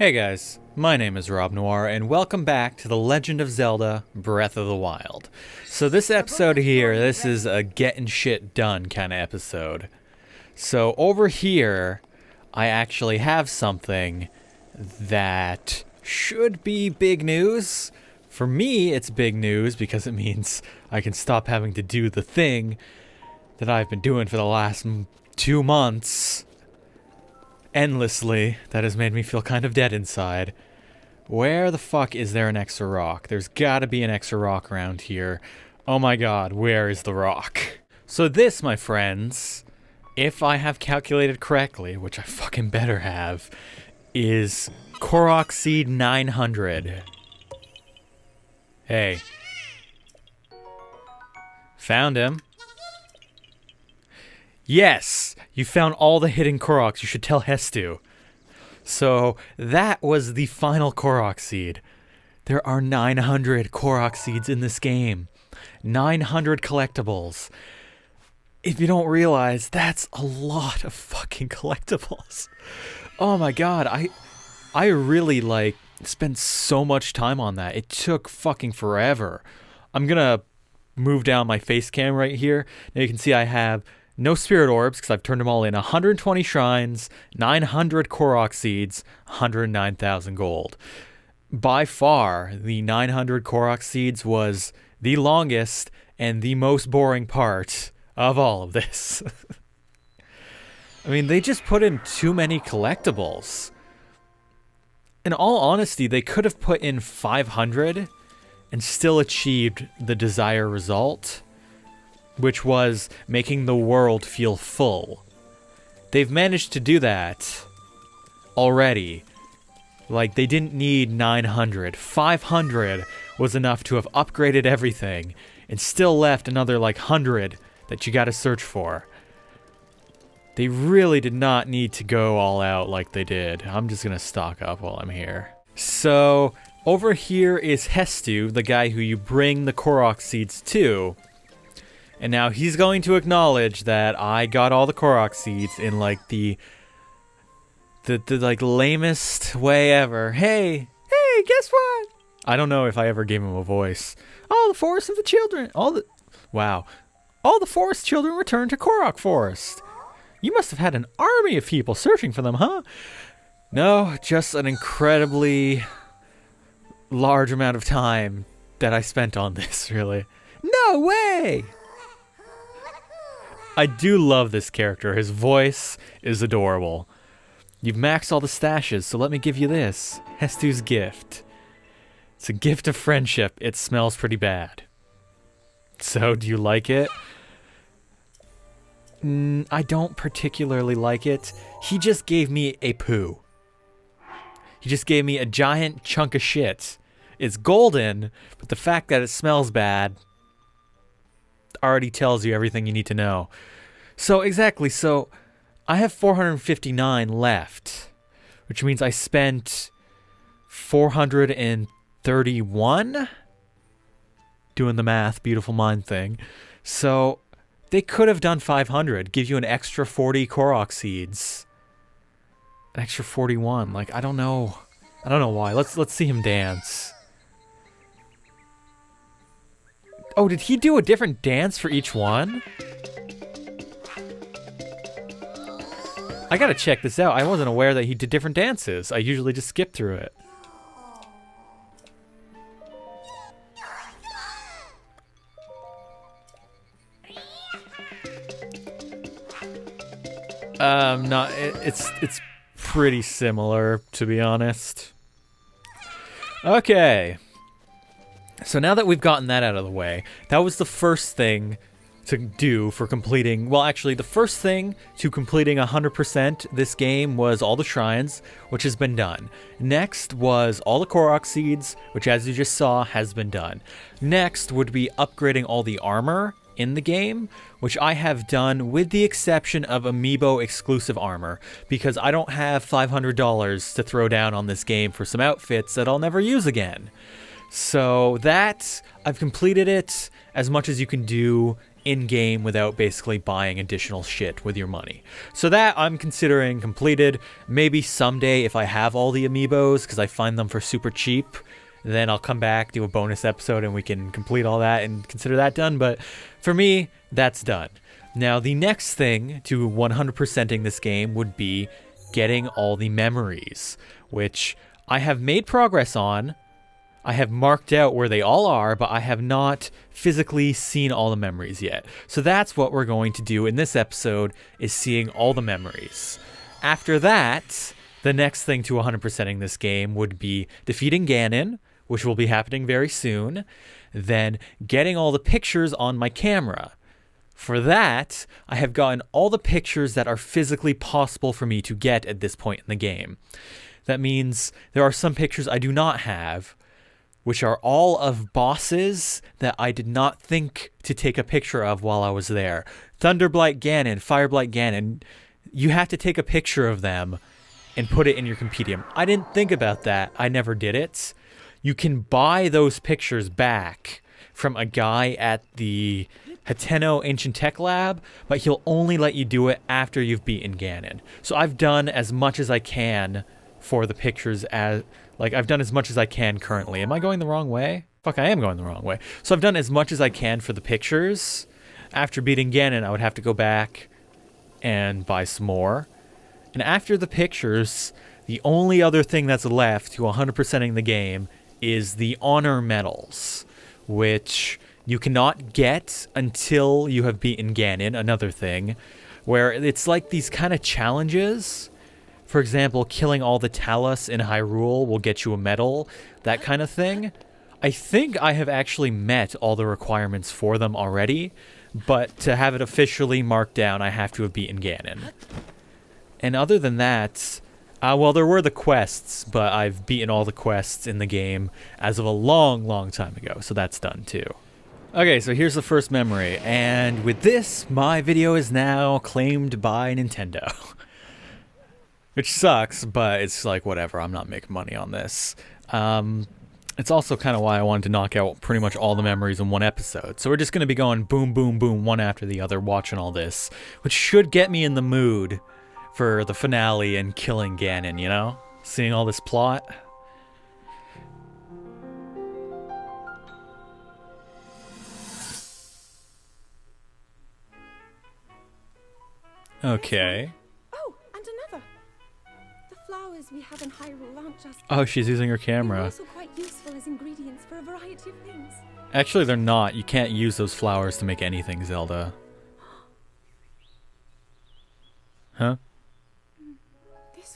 Hey guys, my name is Rob Noire, and welcome back to the Legend of Zelda Breath of the Wild. So this episode here, this is a getting shit done kind of episode. So over here, I actually have something that should be big news. For me, it's big news because it means I can stop having to do the thing that I've been doing for the last 2 months. Endlessly, that has made me feel kind of dead inside. Where the fuck is there an extra rock? There's gotta be an extra rock around here. Oh my god, where is the rock? So this, my friends, if I have calculated correctly, which I fucking better have, is Korok Seed 900. Hey. Found him. Yes! You found all the hidden Koroks. You should tell Hestu. So, that was the final Korok seed. There are 900 Korok seeds in this game. 900 collectibles. If you don't realize, that's a lot of fucking collectibles. Oh my god, I really, spent so much time on that. It took fucking forever. I'm gonna move down my face cam right here. Now you can see I have no spirit orbs, because I've turned them all in. 120 shrines, 900 Korok seeds, 109,000 gold. By far, the 900 Korok seeds was the longest and the most boring part of all of this. I mean, they just put in too many collectibles. In all honesty, they could have put in 500 and still achieved the desired result, which was making the world feel full. They've managed to do that already. Like, they didn't need 900. 500 was enough to have upgraded everything and still left another, 100 that you gotta search for. They really did not need to go all out like they did. I'm just gonna stock up while I'm here. So, over here is Hestu, the guy who you bring the Korok seeds to. And now he's going to acknowledge that I got all the Korok seeds in the lamest way ever. Hey, guess what? I don't know if I ever gave him a voice. Oh, the forest of the children. All the forest children returned to Korok Forest. You must have had an army of people searching for them, huh? No, just an incredibly large amount of time that I spent on this, really. No way! I do love this character. His voice is adorable. You've maxed all the stashes, so let me give you this. Hestu's gift. It's a gift of friendship. It smells pretty bad. So, do you like it? I don't particularly like it. He just gave me a poo. He just gave me a giant chunk of shit. It's golden, but the fact that it smells bad already tells you everything you need to know. So I have 459 left, which means I spent 431 doing the math, beautiful mind thing. So they could have done 500, give you an extra 40 Korok seeds, an extra 41. I don't know why. Let's see him dance. Oh, did he do a different dance for each one? I gotta check this out. I wasn't aware that he did different dances. I usually just skip through it. It's pretty similar, to be honest. Okay. So now that we've gotten that out of the way, that was the first thing to do for completing... Well, actually, the first thing to completing 100% this game was all the shrines, which has been done. Next was all the Korok seeds, which, as you just saw, has been done. Next would be upgrading all the armor in the game, which I have done with the exception of amiibo exclusive armor, because I don't have $500 to throw down on this game for some outfits that I'll never use again. So that, I've completed it as much as you can do in-game without basically buying additional shit with your money. So that I'm considering completed. Maybe someday if I have all the amiibos, because I find them for super cheap, then I'll come back, do a bonus episode, and we can complete all that and consider that done. But for me, that's done. Now, the next thing to 100%ing this game would be getting all the memories, which I have made progress on. I have marked out where they all are, but I have not physically seen all the memories yet. So that's what we're going to do in this episode, is seeing all the memories. After that, the next thing to 100%ing this game would be defeating Ganon, which will be happening very soon, then getting all the pictures on my camera. For that, I have gotten all the pictures that are physically possible for me to get at this point in the game. That means there are some pictures I do not have, which are all of bosses that I did not think to take a picture of while I was there. Thunderblight Ganon, Fireblight Ganon, you have to take a picture of them and put it in your compendium. I didn't think about that. I never did it. You can buy those pictures back from a guy at the Hateno Ancient Tech Lab, but he'll only let you do it after you've beaten Ganon. So I've done as much as I can for the pictures I've done as much as I can currently. Am I going the wrong way? Fuck, I am going the wrong way. So I've done as much as I can for the pictures. After beating Ganon, I would have to go back and buy some more. And after the pictures, the only other thing that's left to 100%ing the game is the honor medals, which you cannot get until you have beaten Ganon, another thing, where it's like these kind of challenges. For example, killing all the Talus in Hyrule will get you a medal, that kind of thing. I think I have actually met all the requirements for them already, but to have it officially marked down, I have to have beaten Ganon. And other than that, well, there were the quests, but I've beaten all the quests in the game as of a long, long time ago, so that's done too. Okay, so here's the first memory, and with this, my video is now claimed by Nintendo. Which sucks, but it's like, whatever, I'm not making money on this. It's also kind of why I wanted to knock out pretty much all the memories in one episode. So we're just going to be going boom, boom, boom, one after the other, watching all this, which should get me in the mood for the finale and killing Ganon, you know? Seeing all this plot. Okay. We have in Hyrule aren't just Oh, she's using her camera. They're also quite useful as ingredients for a variety of things. Actually, they're not. You can't use those flowers to make anything, Zelda. Huh?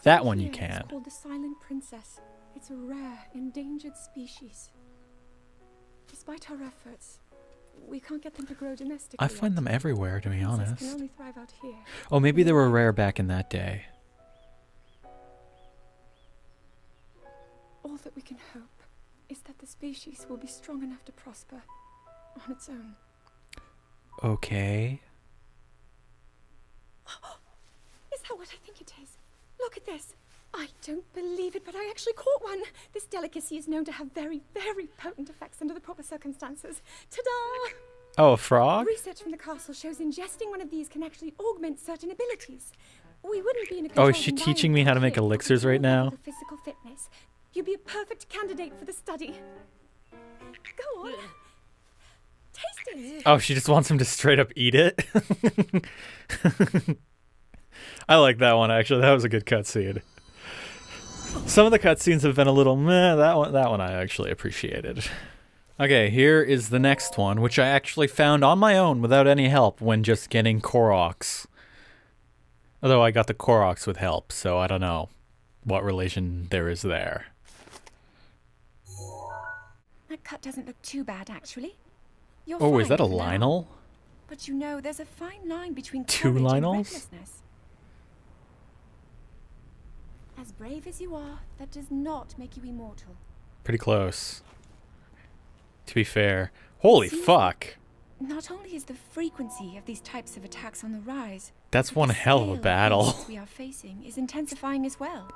That one you can. It's called the Silent Princess. It's a rare, endangered species. Despite our efforts, we can't get them to grow domestically. I find them everywhere, to be honest. Can only thrive out here. Oh, maybe they were rare back in that day. All that we can hope is that the species will be strong enough to prosper on its own. Okay. Is that what I think it is? Look at this. I don't believe it, but I actually caught one. This delicacy is known to have very, very potent effects under the proper circumstances. Ta-da! Oh, a frog? Research from the castle shows ingesting one of these can actually augment certain abilities. We wouldn't be in a Oh, is she teaching me how to make elixirs right now? Physical fitness. You'd be a perfect candidate for the study. Go on. Taste it. Oh, she just wants him to straight up eat it? I like that one, actually. That was a good cutscene. Some of the cutscenes have been a little meh. That one I actually appreciated. Okay, here is the next one, which I actually found on my own without any help when just getting Koroks. Although I got the Koroks with help, so I don't know what relation there is there. That cut doesn't look too bad, actually. You're Oh, fine is that a for now. Lionel? But you know, there's a fine line between Two courage and Lionels? recklessness. As brave as you are, that does not make you immortal. Pretty close. To be fair. Holy fuck. Not only is the frequency of these types of attacks on the rise, That's but one the hell of a scale battle. threats we are facing is intensifying as well.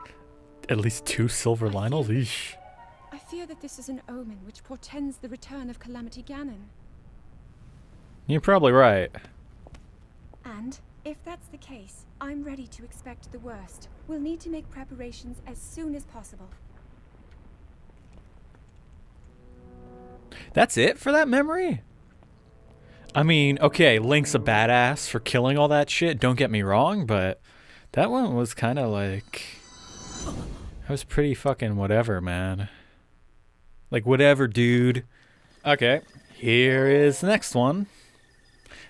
At least 2 silver Lionels? Eesh. I fear that this is an omen which portends the return of Calamity Ganon. You're probably right. And if that's the case, I'm ready to expect the worst. We'll need to make preparations as soon as possible. That's it for that memory? I mean, okay, Link's a badass for killing all that shit, don't get me wrong, but that one was kind of like... That was pretty fucking whatever, man. Like, whatever, dude. Okay, here is the next one.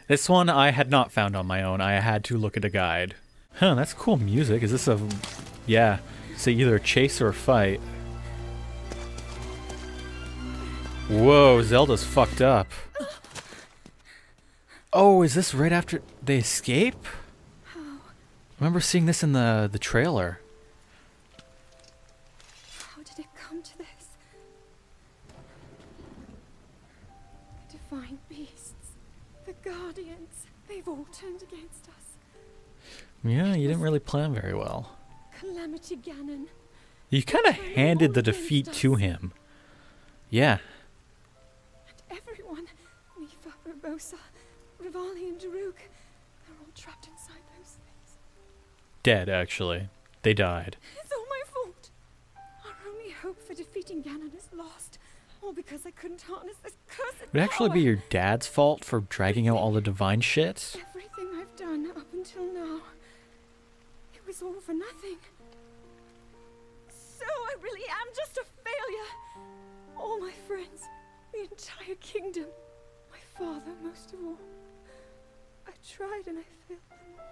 This one I had not found on my own. I had to look at a guide. Huh, that's cool music. Is this a... Yeah, so either a chase or a fight. Whoa, Zelda's fucked up. Oh, is this right after they escape? I remember seeing this in the trailer. How did it come to this? The divine beasts, the guardians, they've all turned against us. Yeah, you didn't really plan very well. Calamity Ganon. You kind of handed the defeat to him. Yeah. And everyone, Mifa, Urbosa, Rivali and Daruk, they're all trapped inside those things. Dead, actually. They died. It's all my fault. Our only hope for defeating Ganon is lost. All because I couldn't harness this cursed Would it actually power. be your dad's fault for dragging out all the divine shit? Everything I've done up until now, it was all for nothing. So I really am just a failure. All my friends, the entire kingdom, my father most of all. I tried and I failed them all.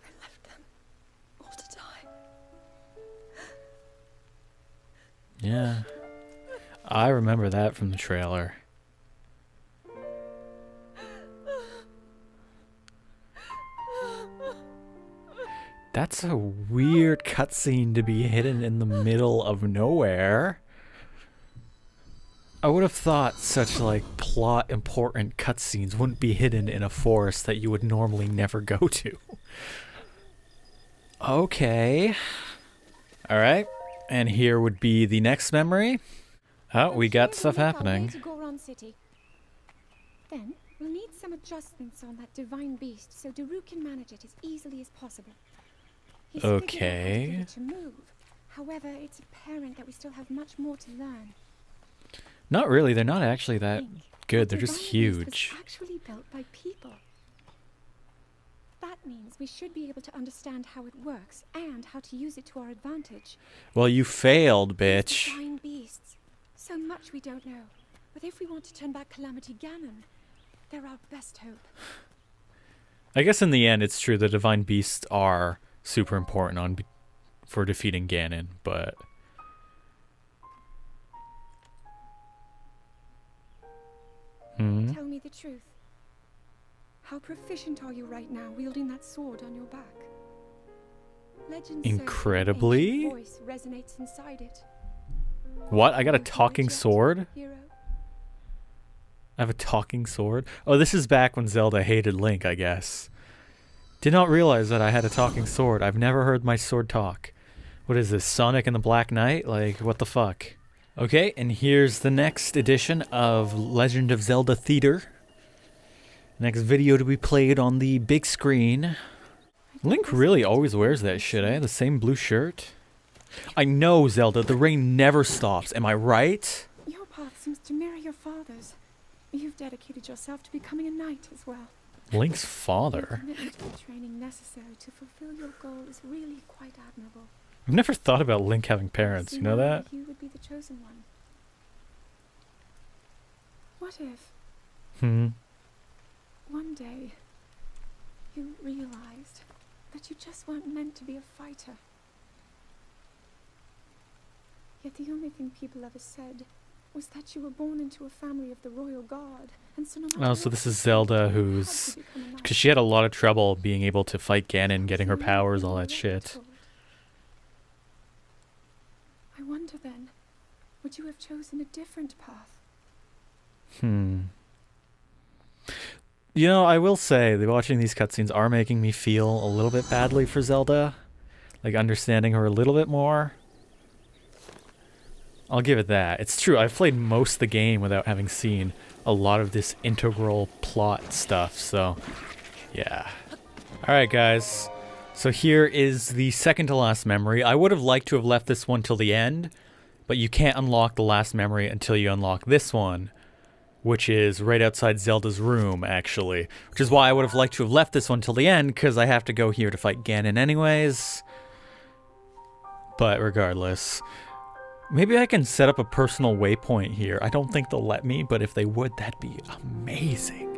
I left them all to die. Yeah. I remember that from the trailer. That's a weird cutscene to be hidden in the middle of nowhere. I would have thought such like plot important cutscenes wouldn't be hidden in a forest that you would normally never go to. Okay. Alright. And here would be the next memory. Oh, we got stuff happening. To Goron City. Then we'll need some adjustments on that divine beast so Daruk can manage it as easily as possible. He's figured out how to Okay. get it to move. However, it's apparent that we still have much more to learn. Not really, they're not actually that Think, good, the they're just divine beast was huge. actually built by people. That means we should be able to understand how it works and how to use it to our advantage. Well, you failed, These bitch. divine beasts. So much we don't know. But if we want to turn back Calamity Ganon, they're our best hope. I guess in the end, it's true, the divine beasts are super important for defeating Ganon, but... Tell me the truth. How proficient are you right now wielding that sword on your back? Legend says that an Incredibly. ancient voice resonates inside it. What? I got a Don't you talking reject, sword? hero? I have a talking sword? Oh, this is back when Zelda hated Link, I guess. Did not realize that I had a talking sword. I've never heard my sword talk. What is this, Sonic and the Black Knight? Like, what the fuck? Okay, and here's the next edition of Legend of Zelda Theater. Next video to be played on the big screen. Link really always wears that shit, eh? The same blue shirt. I know, Zelda, the rain never stops. Am I right? Your path seems to mirror your father's. You've dedicated yourself to becoming a knight as well. Link's Your father? commitment to the training necessary to fulfill your goal is really quite admirable. I've never thought about Link having parents, you know that? You would be the chosen one. What if one day you realized that you just weren't meant to be a fighter? Yet the only thing people ever said was that you were born into a family of the royal guard, and so no matter Oh, so what this you is did, Zelda you had who's... to become a knight. Because she had a lot of trouble being able to fight Ganon, getting her powers, all that shit. I wonder then, would you have chosen a different path? You know, I will say that watching these cutscenes are making me feel a little bit badly for Zelda. Like, understanding her a little bit more. I'll give it that. It's true, I've played most of the game without having seen a lot of this integral plot stuff, so yeah. Alright guys, so here is the second to last memory. I would have liked to have left this one till the end, but you can't unlock the last memory until you unlock this one, which is right outside Zelda's room, actually. Which is why I would have liked to have left this one till the end, because I have to go here to fight Ganon anyways. But regardless, maybe I can set up a personal waypoint here. I don't think they'll let me, but if they would, that'd be amazing.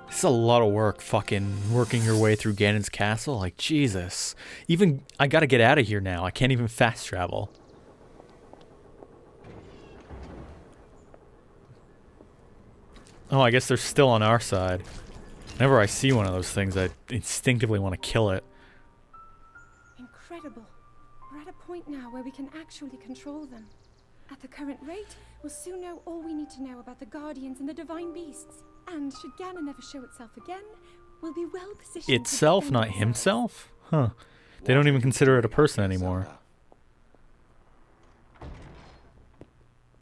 This is a lot of work, fucking working your way through Ganon's castle. Like, Jesus. Even, I gotta get out of here now. I can't even fast travel. Oh, I guess they're still on our side. Whenever I see one of those things, I instinctively want to kill it. Incredible. We're at a point now where we can actually control them. At the current rate, we'll soon know all we need to know about the Guardians and the Divine Beasts. And should Ganon ever show itself again, we'll be well positioned. Itself, not himself? Huh. They don't even consider it a person anymore.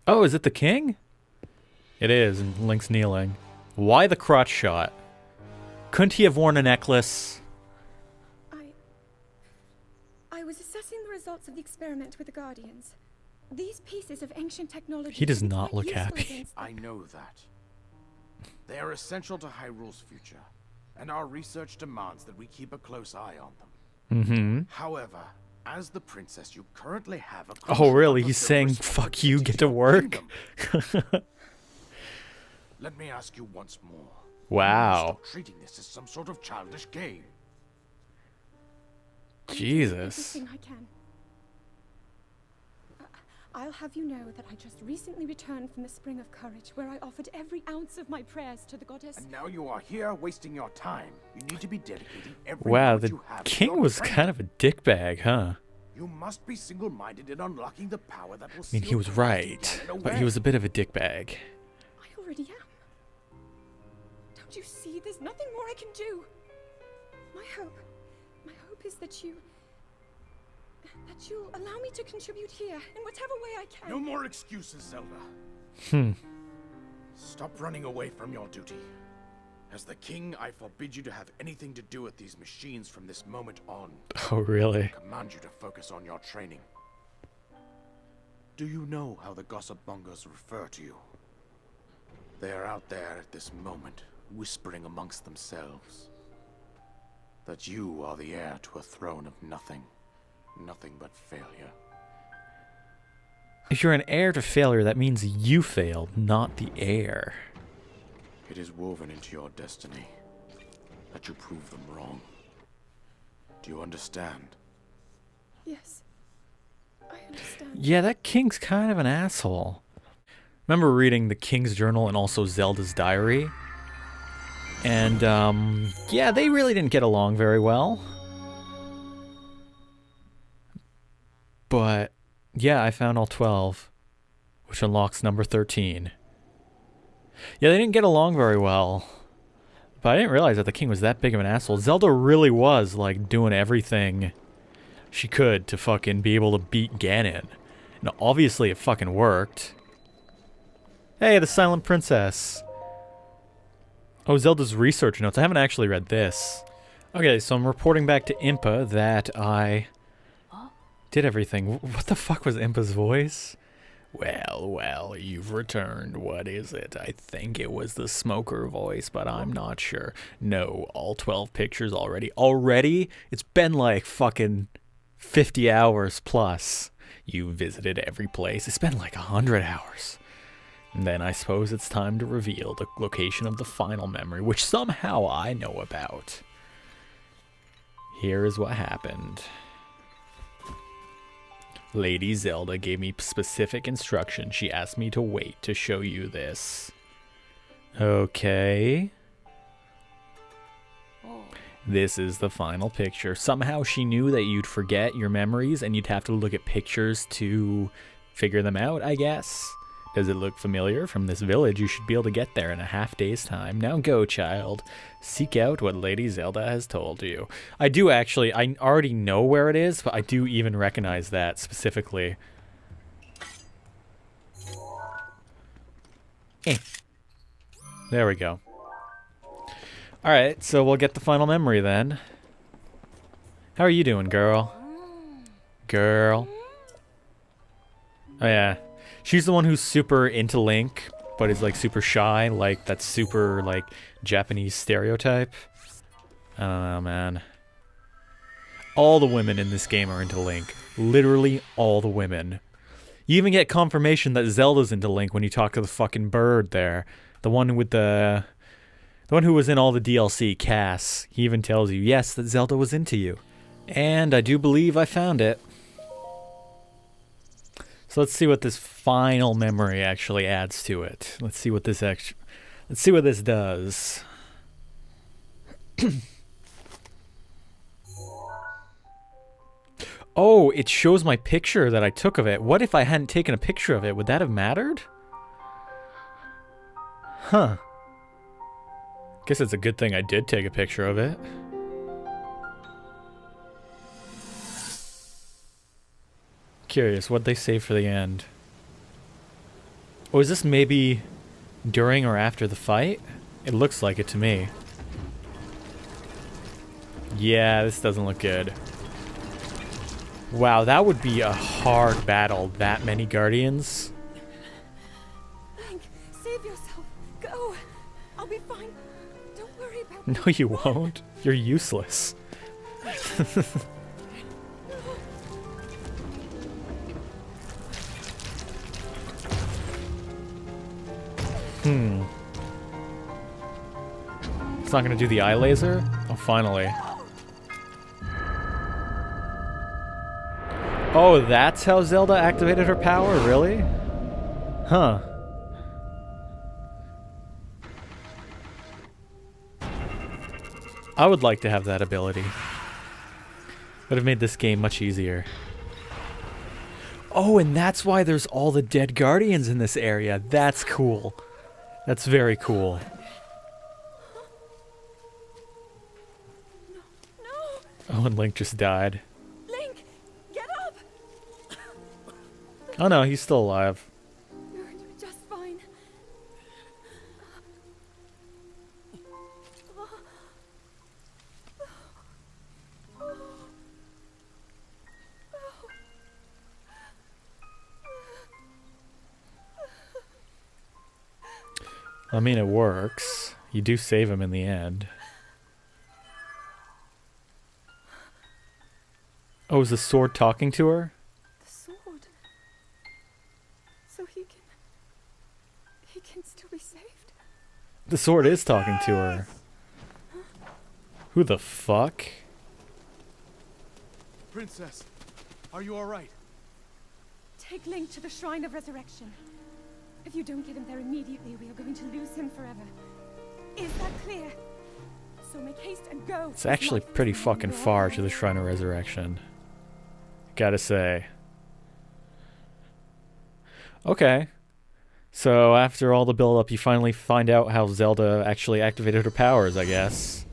Oh, is it the king? It is, and Link's kneeling. Why the crotch shot? Couldn't he have worn a necklace? I was assessing the results of the experiment with the Guardians. These pieces of ancient technology... He does not look happy. I know that. They are essential to Hyrule's future, and our research demands that we keep a close eye on them. Mm-hmm. However, as the princess you currently have a... Oh, really? He's saying, fuck you, get to work? Let me ask you once more. Wow. Stop treating this as some sort of childish game. Jesus. Everything I can. I'll have you know that I just recently returned from the Spring of Courage, where I offered every ounce of my prayers to the goddess. And now you are here wasting your time. You need to be dedicating every Wow, moment the you have to king your was training. kind of a dickbag, huh? You must be single-minded in unlocking the power that will I mean, he was right, but he was a bit of a dickbag. I already am. Don't you see? There's nothing more I can do. My hope is that you'll allow me to contribute here in whatever way I can. No more excuses, Zelda. Stop running away from your duty. As the king, I forbid you to have anything to do with these machines from this moment on. Oh, really? I command you to focus on your training. Do you know how the gossip mongers refer to you? They are out there at this moment, whispering amongst themselves that you are the heir to a throne of nothing but failure. If you're an heir to failure, that means you failed, not the heir. It is woven into your destiny that you prove them wrong. Do you understand? Yes, I understand. Yeah, that king's kind of an asshole. Remember reading the King's Journal and also Zelda's Diary? And, yeah, they really didn't get along very well. But, yeah, I found all 12, which unlocks number 13. Yeah, they didn't get along very well. But I didn't realize that the king was that big of an asshole. Zelda really was, like, doing everything she could to fucking be able to beat Ganon. And obviously it fucking worked. Hey, the Silent Princess. Oh, Zelda's research notes. I haven't actually read this. Okay, so I'm reporting back to Impa that I did everything. What the fuck was Impa's voice? Well, you've returned. What is it? I think it was the smoker voice, but I'm not sure. No, all 12 pictures already. Already? It's been like fucking 50 hours plus. You visited every place. It's been like 100 hours. And then I suppose it's time to reveal the location of the final memory, which somehow I know about. Here is what happened. Lady Zelda gave me specific instructions. She asked me to wait to show you this. Okay. This is the final picture. Somehow she knew that you'd forget your memories and you'd have to look at pictures to figure them out, I guess. Does it look familiar? From this village, you should be able to get there in a half-day's time. Now go, child. Seek out what Lady Zelda has told you. I do actually, I already know where it is, but I do even recognize that specifically. There we go. Alright, so we'll get the final memory then. How are you doing, girl? Girl. Oh yeah. She's the one who's super into Link, but is like super shy, like that super like Japanese stereotype. I don't know, man. All the women in this game are into Link. Literally all the women. You even get confirmation that Zelda's into Link when you talk to the fucking bird there. The one with the one who was in all the DLC, Cass. He even tells you, yes, that Zelda was into you. And I do believe I found it. So let's see what this final memory actually adds to it. Let's see what this does. Oh, it shows my picture that I took of it. What if I hadn't taken a picture of it? Would that have mattered? Huh. Guess it's a good thing I did take a picture of it. Curious, what'd they say for the end? Oh, is this maybe during or after the fight? It looks like it to me. Yeah, this doesn't look good. Wow, that would be a hard battle, that many guardians. Link, save yourself. Go. I'll be fine. Don't worry about me. No, you won't. You're useless. It's not gonna do the eye laser? Oh, finally. Oh, that's how Zelda activated her power? Really? Huh. I would like to have that ability. Would have made this game much easier. Oh, and that's why there's all the dead guardians in this area. That's cool. That's very cool. No. Oh, and Link just died. Link, get up. Oh no, he's still alive. You're just fine. I mean, it works. You do save him in the end. Oh, is the sword talking to her? The sword. So he can still be saved. The sword is talking to her. Who the fuck? Princess, are you alright? Take Link to the Shrine of Resurrection. If you don't get him there immediately, we are going to lose him forever. Is that clear? So make haste and go. It's actually pretty fucking far to the Shrine of Resurrection. Gotta say. Okay. So after all the build-up, you finally find out how Zelda actually activated her powers, I guess.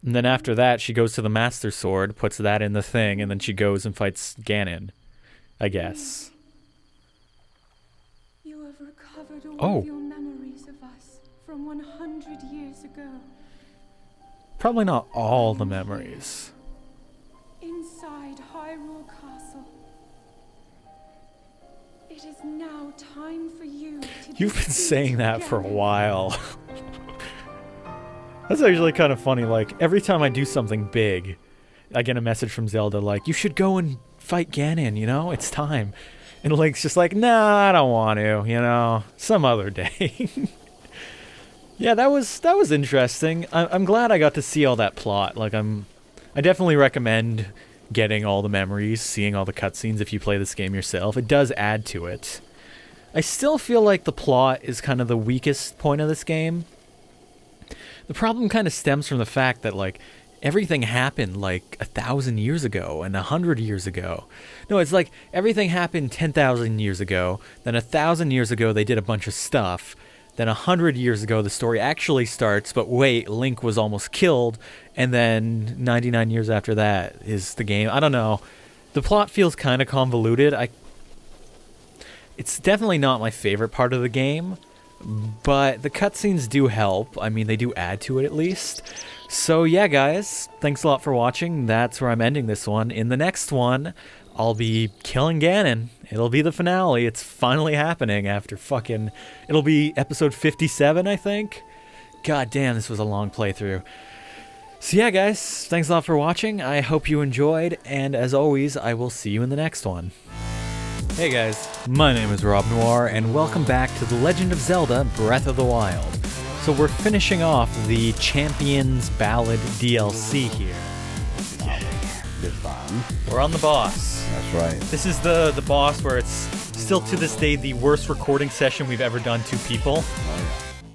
And then after that, she goes to the Master Sword, puts that in the thing, and then she goes and fights Ganon, I guess. You have recovered all Oh. of your memories of us from 100 years ago. Probably not all the memories. Inside Hyrule Castle. It is now time for you to You've been defeat saying that for a Ganon. while. That's actually kind of funny. Like, every time I do something big, I get a message from Zelda like, you should go and fight Ganon, you know? It's time. And Link's just like, nah, I don't want to, you know? Some other day. Yeah, that was interesting. I'm glad I got to see all that plot. Like, I definitely recommend getting all the memories, seeing all the cutscenes if you play this game yourself. It does add to it. I still feel like the plot is kind of the weakest point of this game. The problem kind of stems from the fact that, like, everything happened, like, 1,000 years ago and 100 years ago. No, it's like everything happened 10,000 years ago, then 1,000 years ago they did a bunch of stuff, then 100 years ago the story actually starts, but wait, Link was almost killed, and then 99 years after that is the game. I don't know. The plot feels kind of convoluted. It's definitely not my favorite part of the game, but the cutscenes do help. I mean, they do add to it at least. So yeah, guys, thanks a lot for watching. That's where I'm ending this one. In the next one, I'll be killing Ganon. It'll be the finale. It's finally happening after it'll be episode 57, I think. God damn, this was a long playthrough. So yeah, guys, thanks a lot for watching. I hope you enjoyed, and as always, I will see you in the next one. Hey guys, my name is Rob Noire, and welcome back to The Legend of Zelda Breath of the Wild. So we're finishing off the Champions Ballad DLC here. Good fun. We're on the boss. That's right. This is the boss where it's still to this day the worst recording session we've ever done to people. Oh, yeah.